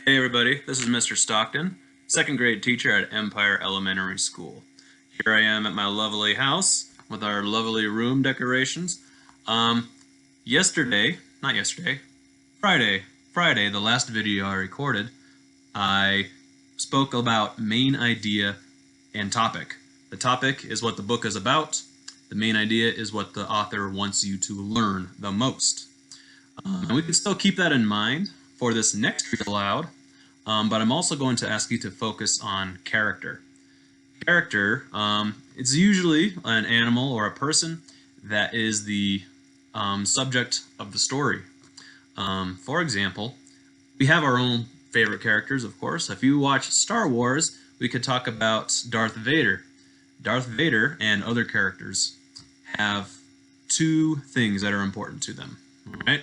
Hey everybody, this is Mr. Stockton, second grade teacher at Empire Elementary School. Here I am at my lovely house with our lovely room decorations. Friday, the last video I recorded, I spoke about main idea and topic. The topic is what the book is about. The main idea is what the author wants you to learn the most. And we can still keep that in mind for this next read aloud, but I'm also going to ask you to focus on character. Character, it's usually an animal or a person that is the subject of the story. For example, we have our own favorite characters, of course. If you watch Star Wars, we could talk about Darth Vader. Darth Vader and other characters have two things that are important to them. All right?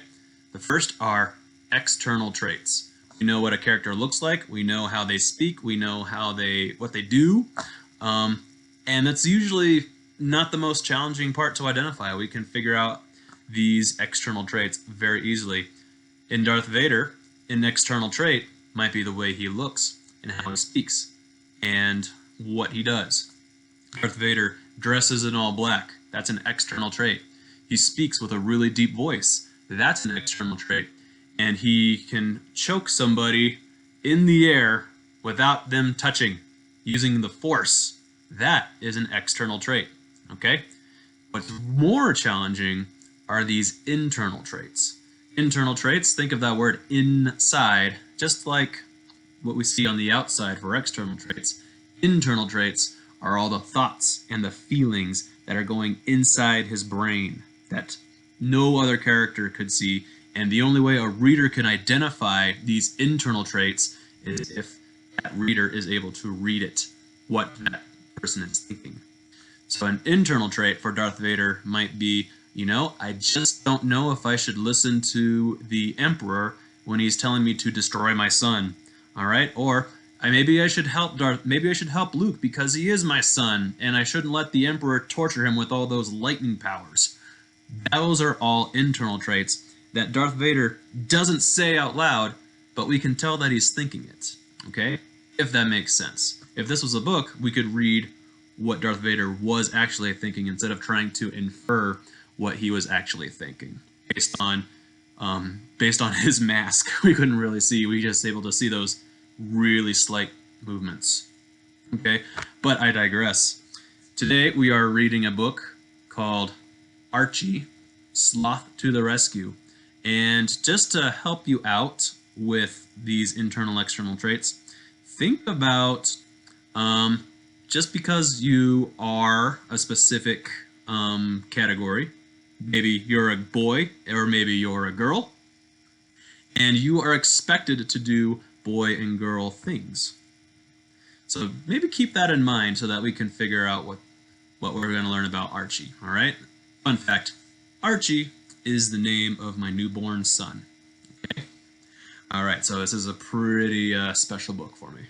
The first are external traits. We know what a character looks like. We know how they speak. We know what they do. And that's usually not the most challenging part to identify. We can figure out these external traits very easily. In Darth Vader, an external trait might be the way he looks and how he speaks and what he does. Darth Vader dresses in all black. That's an external trait. He speaks with a really deep voice. That's an external trait. And he can choke somebody in the air without them touching, using the Force. That is an external trait, okay? What's more challenging are these internal traits. Internal traits, think of that word inside, just like what we see on the outside for external traits. Internal traits are all the thoughts and the feelings that are going inside his brain that no other character could see. And the only way a reader can identify these internal traits is if that reader is able to read it, what that person is thinking. So an internal trait for Darth Vader might be, I just don't know if I should listen to the Emperor when he's telling me to destroy my son. All right? Or maybe I should help Luke because he is my son, and I shouldn't let the Emperor torture him with all those lightning powers. Those are all internal traits that Darth Vader doesn't say out loud, but we can tell that he's thinking it, okay? If that makes sense. If this was a book, we could read what Darth Vader was actually thinking instead of trying to infer what he was actually thinking. Based on his mask, we couldn't really see. We just able to see those really slight movements, okay? But I digress. Today we are reading a book called Archie, Sloth to the Rescue. And just to help you out with these internal external traits, think about just because you are a specific category, maybe you're a boy or maybe you're a girl, and you are expected to do boy and girl things. So maybe keep that in mind so that we can figure out what we're going to learn about Archie, all right? Fun fact, Archie is the name of my newborn son. Okay? All right, so this is a pretty special book for me.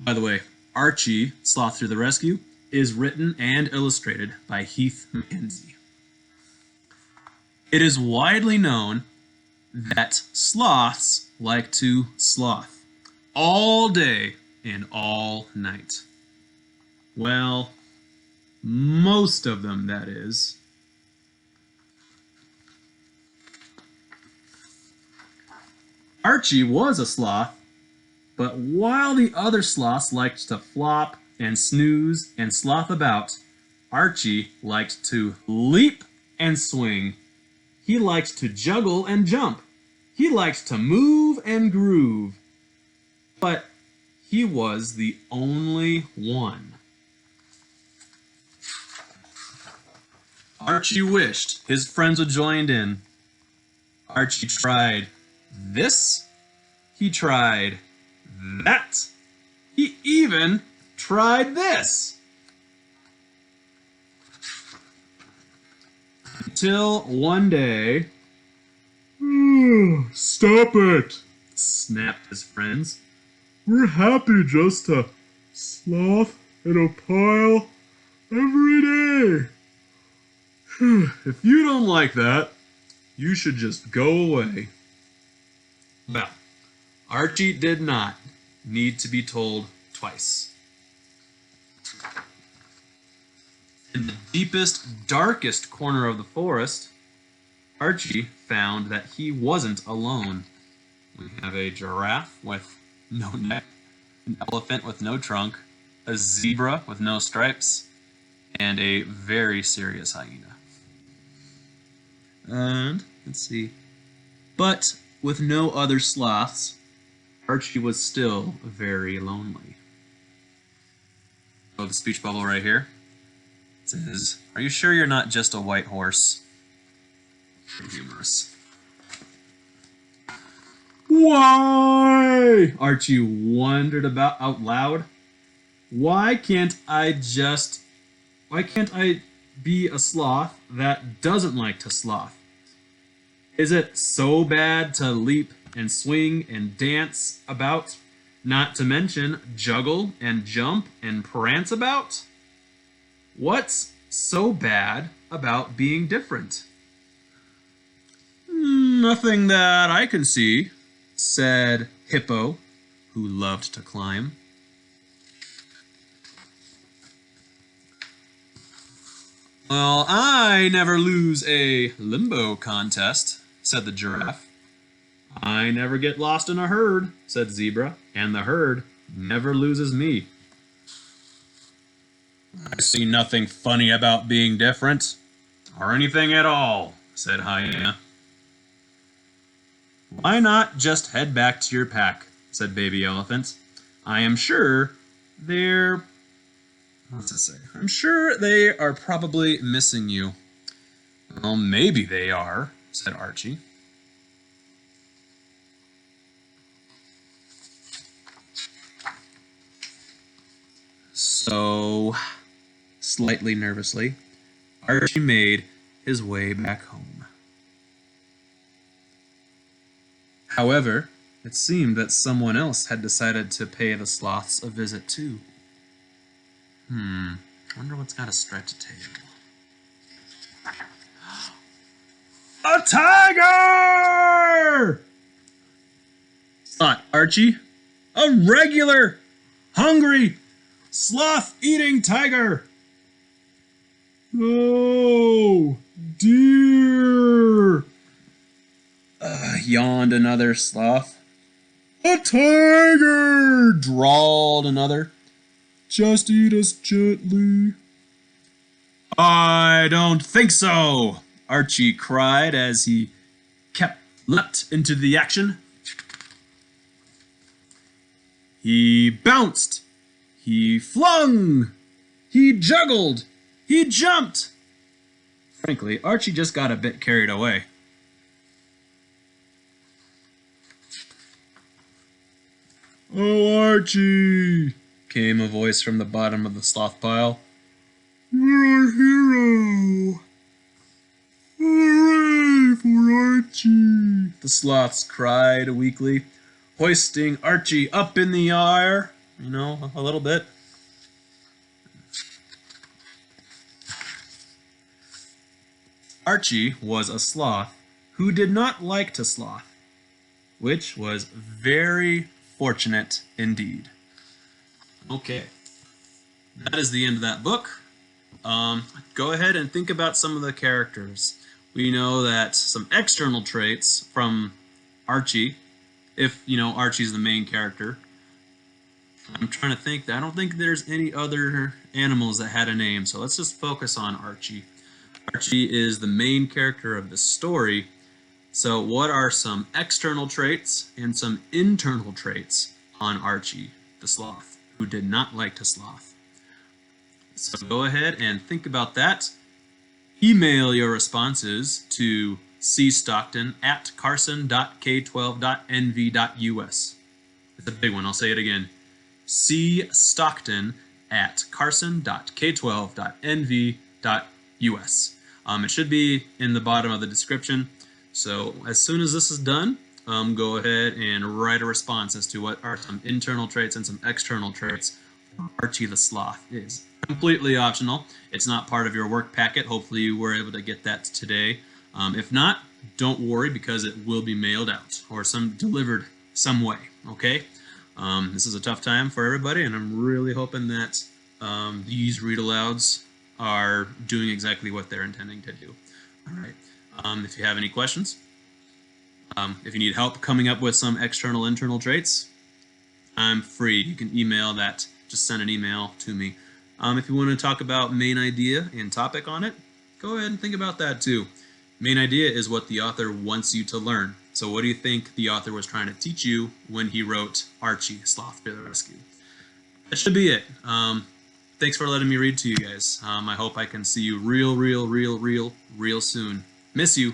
By the way, Archie, Sloth to the Rescue, is written and illustrated by Heath McKenzie. It is widely known that sloths like to sloth all day and all night. Well, most of them, that is. Archie was a sloth, but while the other sloths liked to flop and snooze and sloth about, Archie liked to leap and swing. He liked to juggle and jump. He liked to move and groove. But he was the only one. Archie wished his friends would join in. Archie tried this. He tried that. He even tried this. Until one day... Stop it! snapped his friends. We're happy just to sloth in a pile every day. If you don't like that, you should just go away. Well, Archie did not need to be told twice. In the deepest, darkest corner of the forest, Archie found that he wasn't alone. We have a giraffe with no neck, an elephant with no trunk, a zebra with no stripes, and a very serious hyena. And, let's see. But with no other sloths, Archie was still very lonely. Oh, the speech bubble right here. It says, "Are you sure you're not just a white horse?" Very humorous. Why? Archie wondered about out loud. Why can't I be a sloth that doesn't like to sloth? Is it so bad to leap and swing and dance about, not to mention juggle and jump and prance about? What's so bad about being different? Nothing that I can see, said Hippo, who loved to climb. Well, I never lose a limbo contest, said the giraffe. I never get lost in a herd, said Zebra, and the herd never loses me. I see nothing funny about being different, or anything at all, said Hyena. Why not just head back to your pack, said Baby Elephant. I am sure they're... What's it say? I'm sure they are probably missing you. Well, maybe they are, said Archie. So, slightly nervously, Archie made his way back home. However, it seemed that someone else had decided to pay the sloths a visit too. Wonder what's got a striped tail. A tiger! Thought Archie. A regular, hungry, sloth-eating tiger. Oh, dear, yawned another sloth. A tiger, drawled another. Just eat us gently. I don't think so, Archie cried as he leapt into the action. He bounced. He flung. He juggled. He jumped. Frankly, Archie just got a bit carried away. Oh, Archie, came a voice from the bottom of the sloth pile. You're our hero. Hooray for Archie, the sloths cried weakly, hoisting Archie up in the air, a little bit. Archie was a sloth who did not like to sloth, which was very fortunate indeed. Okay, that is the end of that book. Go ahead and think about some of the characters. We know that some external traits from Archie, if Archie's the main character. I'm trying to think. I don't think there's any other animals that had a name, so let's just focus on Archie. Archie is the main character of the story. So what are some external traits and some internal traits on Archie, the sloth, who did not like to sloth? So go ahead and think about that. Email your responses to cstockton@carson.k12.nv.us. It's a big one. I'll say it again. cstockton@carson.k12.nv.us. It should be in the bottom of the description. So as soon as this is done, go ahead and write a response as to what are some internal traits and some external traits Archie the Sloth is. Completely optional. It's not part of your work packet. Hopefully you were able to get that today. If not, don't worry, because it will be mailed out or delivered some way. Okay, this is a tough time for everybody, and I'm really hoping that these read alouds are doing exactly what they're intending to do. All right. If you have any questions, if you need help coming up with some external internal traits, I'm free. You can email that. Just send an email to me. If you want to talk about main idea and topic on it, go ahead and think about that too. Main idea is what the author wants you to learn. So what do you think the author was trying to teach you when he wrote Archie, Sloth to the Rescue? That should be it. Thanks for letting me read to you guys. I hope I can see you real soon. Miss you.